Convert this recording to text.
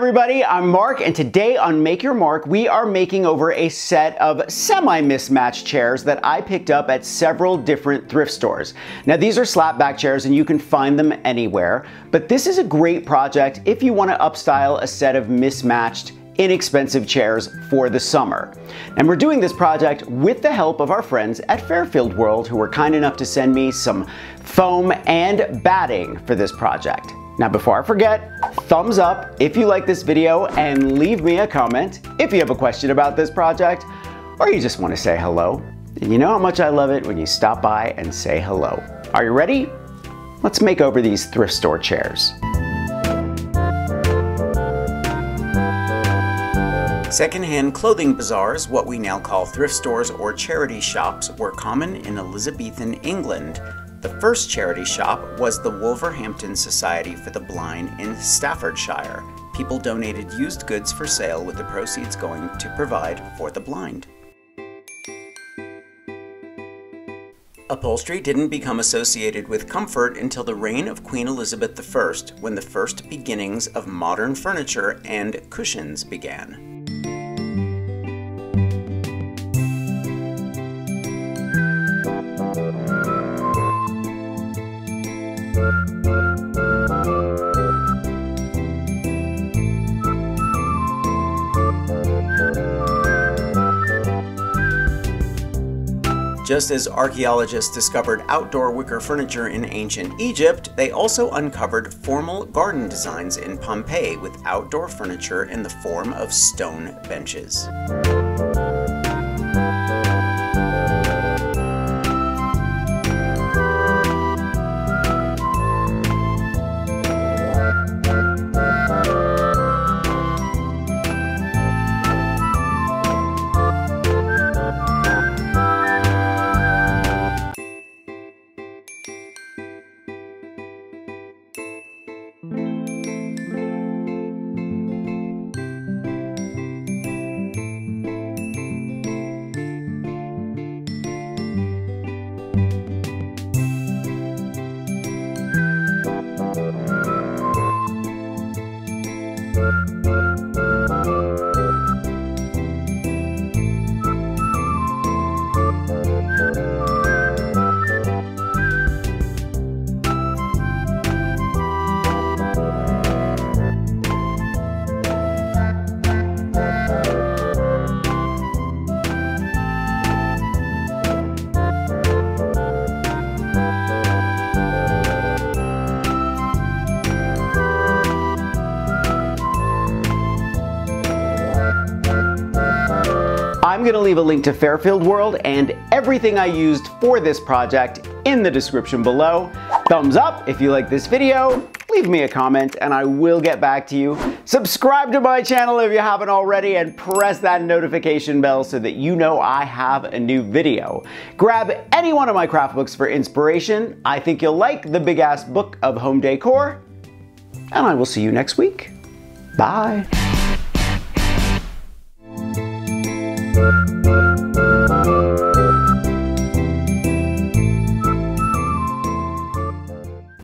everybody, I'm Mark, and today on Make Your Mark, we are making over a set of semi-mismatched chairs that I picked up at several different thrift stores. Now these are slapback chairs and you can find them anywhere, but this is a great project if you want to upstyle a set of mismatched, inexpensive chairs for the summer. And we're doing this project with the help of our friends at Fairfield World, who were kind enough to send me some foam and batting for this project. Now before I forget, thumbs up if you like this video and leave me a comment if you have a question about this project or you just want to say hello. And you know how much I love it when you stop by and say hello. Are you ready? Let's make over these thrift store chairs. Secondhand clothing bazaars, what we now call thrift stores or charity shops, were common in Elizabethan England. The first charity shop was the Wolverhampton Society for the Blind in Staffordshire. People donated used goods for sale with the proceeds going to provide for the blind. Upholstery didn't become associated with comfort until the reign of Queen Elizabeth I, when the first beginnings of modern furniture and cushions began. Just as archaeologists discovered outdoor wicker furniture in ancient Egypt, they also uncovered formal garden designs in Pompeii with outdoor furniture in the form of stone benches. I'm going to leave a link to Fairfield World and everything I used for this project in the description below. Thumbs up if you like this video, leave me a comment and I will get back to you. Subscribe to my channel if you haven't already and press that notification bell so that you know I have a new video. Grab any one of my craft books for inspiration. I think you'll like the Big Ass Book of Home Decor, and I will see you next week. Bye.